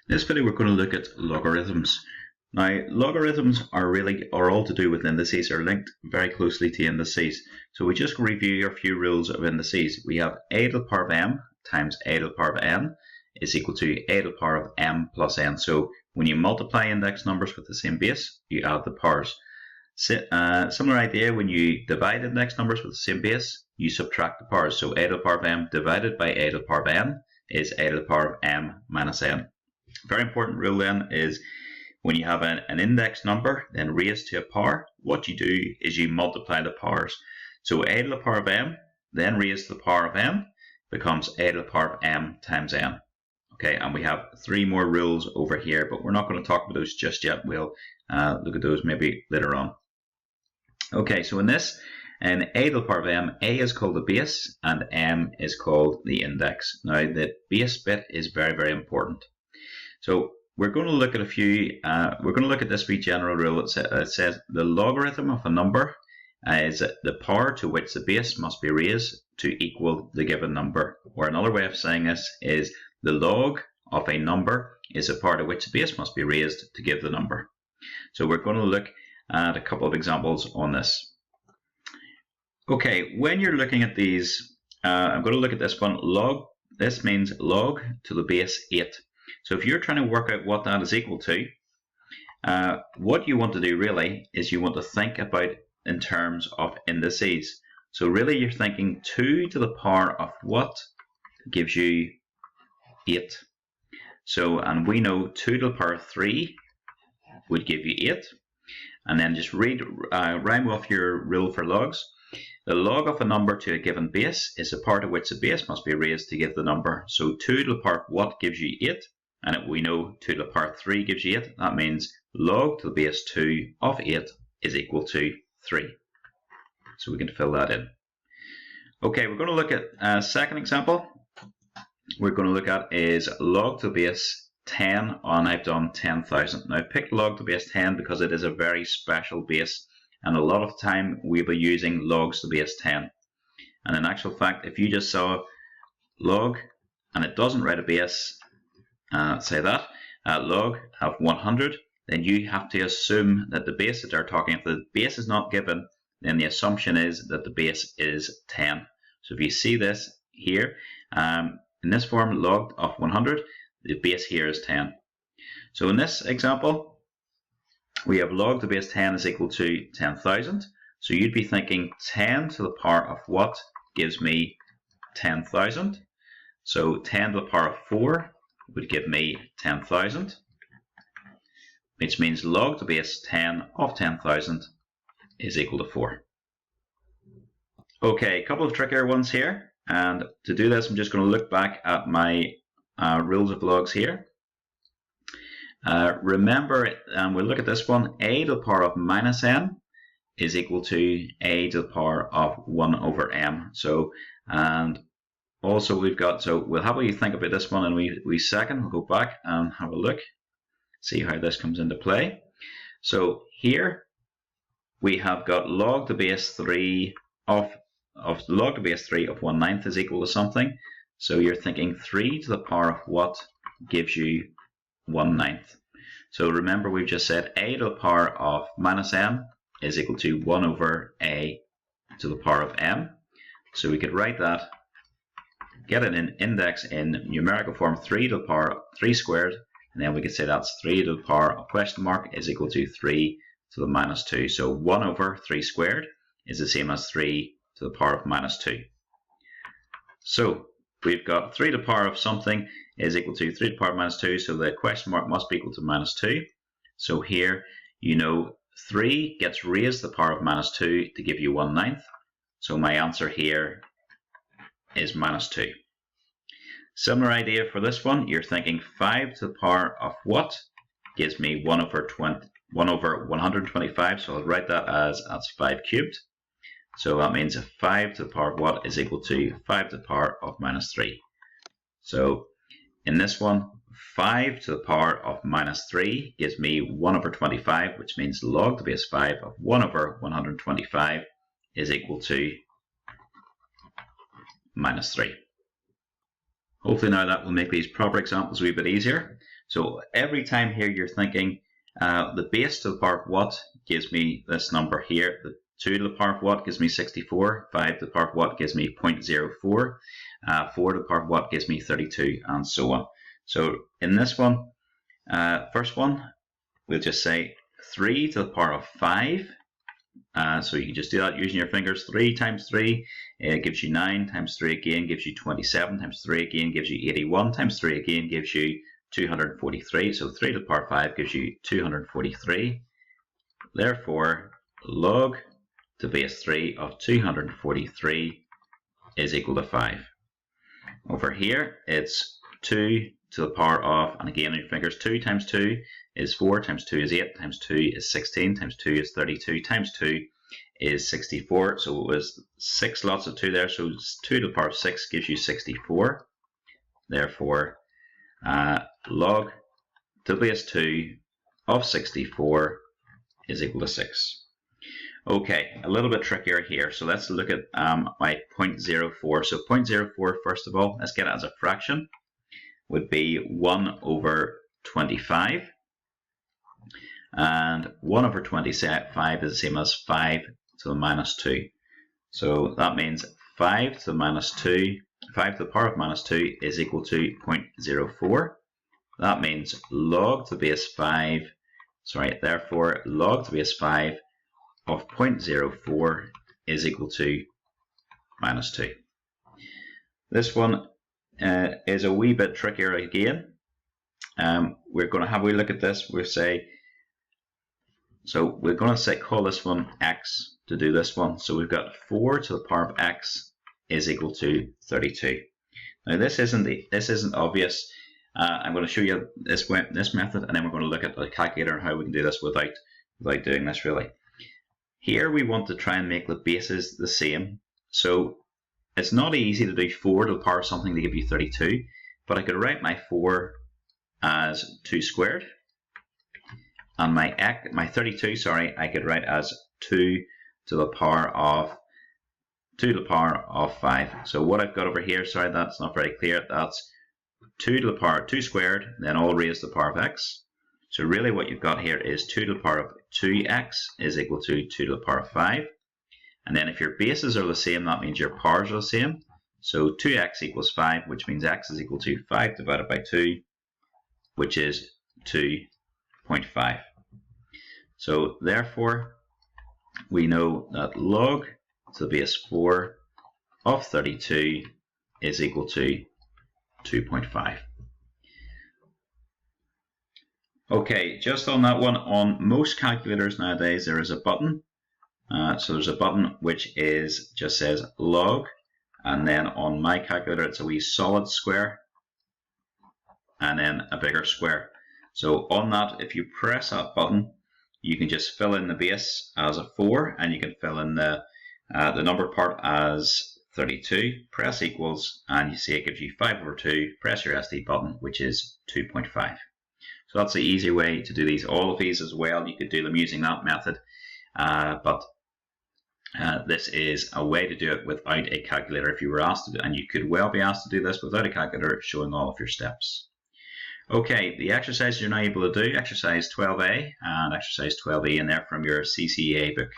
In this video we're going to look at logarithms. Now logarithms are all to do with indices, are linked very closely to indices. So we just review a few rules of indices. We have a to the power of m times a to the power of n is equal to a to the power of m plus n. So when you multiply index numbers with the same base, you add the powers. Similar idea, when you divide index numbers with the same base, you subtract the powers. So a to the power of m divided by a to the power of n is a to the power of m minus n. Very important rule then is when you have an index number then raised to a power, what you do is you multiply the powers. So a to the power of m then raised to the power of n becomes a to the power of m times n. Okay, and we have three more rules over here, but we're not going to talk about those just yet. We'll look at those maybe later on. Okay, so in this, in a to the power of m, a is called the base and m is called the index. Now the base bit is very, very important. So we're going to look at we're going to look at this wee general rule. It says the logarithm of a number is the power to which the base must be raised to equal the given number. Or another way of saying this is the log of a number is the power to which the base must be raised to give the number. So we're going to look at a couple of examples on this. Okay, when you're looking at these, I'm going to look at this one. Log, this means log to the base 8. So if you're trying to work out what that is equal to, what you want to do really is you want to think about in terms of indices. So really you're thinking 2 to the power of what gives you 8. So, and we know 2 to the power of 3 would give you 8. And then just rhyme off your rule for logs. The log of a number to a given base is the power to which the base must be raised to give the number. So 2 to the power of what gives you 8? And we know 2 to the power of 3 gives you 8. That means log to the base 2 of 8 is equal to 3. So we can fill that in. Okay, we're going to look at a second example. We're going to look at is log to the base 10, and I've done 10,000. Now I picked log to the base 10 because it is a very special base, and a lot of time we'll be using logs to the base 10. And in actual fact, if you just saw log and it doesn't write a base, say that, log of 100, then you have to assume that the base that they're talking, if the base is not given, then the assumption is that the base is 10. So if you see this here, in this form, log of 100, the base here is 10. So in this example, we have log to the base 10 is equal to 10,000. So you'd be thinking 10 to the power of what gives me 10,000. So 10 to the power of 4 would give me 10,000, which means log to the base 10 of 10,000 is equal to 4. Okay, a couple of trickier ones here, and to do this I'm just going to look back at my rules of logs here. Remember, we'll look at this one, a to the power of minus n is equal to a to the power of 1 over m. So, and also we've got, so we'll have a think about this one in a wee second. We'll go back and have a look, see how this comes into play. So here we have got log to base 3 of log to base 3 of 1/9 is equal to something. So you're thinking 3 to the power of what gives you 1/9. So remember we've just said a to the power of minus m is equal to 1 over a to the power of m. So we could write that, get an index in numerical form, 3 to the power of 3 squared, and then we could say that's 3 to the power of question mark is equal to 3 to the minus 2. So 1 over 3 squared is the same as 3 to the power of minus 2. So we've got 3 to the power of something is equal to 3 to the power of minus 2, so the question mark must be equal to minus 2. So here, you know, 3 gets raised to the power of minus 2 to give you 1/9. So my answer here is minus 2. Similar idea for this one. You're thinking 5 to the power of what gives me 1 over 125. So I'll write that as 5 cubed. So that means 5 to the power of what is equal to 5 to the power of minus 3. So in this one, 5 to the power of minus 3 gives me 1 over 25, which means log to the base 5 of 1 over 125 is equal to minus 3. Hopefully now that will make these proper examples a wee bit easier. So every time here you're thinking the base to the power of what gives me this number here, the 2 to the power of what gives me 64, 5 to the power of what gives me 0.04, 4 to the power of what gives me 32, and so on. So in this one, first one, we'll just say 3 to the power of 5. So you can just do that using your fingers. 3 times 3 gives you 9, times 3 again gives you 27, times 3 again gives you 81, times 3 again gives you 243. So 3 to the power of 5 gives you 243. Therefore, log to base 3 of 243 is equal to 5. Over here, it's 2 to the power of, and again on your fingers, 2 times 2 is 4, times 2 is 8, times 2 is 16, times 2 is 32, times 2 is 64. So it was 6 lots of 2 there, so 2 to the power of 6 gives you 64. Therefore, log to base 2 of 64 is equal to 6. Okay, a little bit trickier here. So let's look at my 0.04. So 0.04, first of all, let's get it as a fraction, would be 1 over 25. And 1 over 25 is the same as 5 to the minus 2. So that means 5 to the minus 2, 5 to the power of minus 2 is equal to 0.04. That means log to the base 5, therefore log to the base 5 of 0.04 is equal to minus 2. This one is a wee bit trickier again. We're going to have a look at this. We'll say, so we're going to call this one x to do this one. So we've got 4 to the power of x is equal to 32. Now this isn't obvious. I'm going to show you this method, and then we're going to look at the calculator and how we can do this without doing this really. Here we want to try and make the bases the same. So it's not easy to do 4 to the power of something to give you 32, but I could write my 4 as 2 squared, and my 32, I could write as 2 to the power of 5. So what I've got over here, that's not very clear. That's 2 to the power of 2 squared, then all raised to the power of x. So really what you've got here is 2 to the power of 2x is equal to 2 to the power of 5. And then if your bases are the same, that means your powers are the same. So 2x equals 5, which means x is equal to 5 divided by 2, which is 2.5. So therefore, we know that log to the base 4 of 32 is equal to 2.5. Okay, just on that one, on most calculators nowadays there is a button. So there's a button which just says log, and then on my calculator it's a wee solid square and then a bigger square. So on that, if you press that button, you can just fill in the base as a 4, and you can fill in the number part as 32, press equals, and you see it gives you 5 over 2, press your SD button, which is 2.5. So that's the easy way to do these. All of these as well, you could do them using that method, but this is a way to do it without a calculator if you were asked to do it, and you could well be asked to do this without a calculator showing all of your steps. Okay, the exercises you're now able to do, exercise 12A and exercise 12E, and they're from your CCEA book.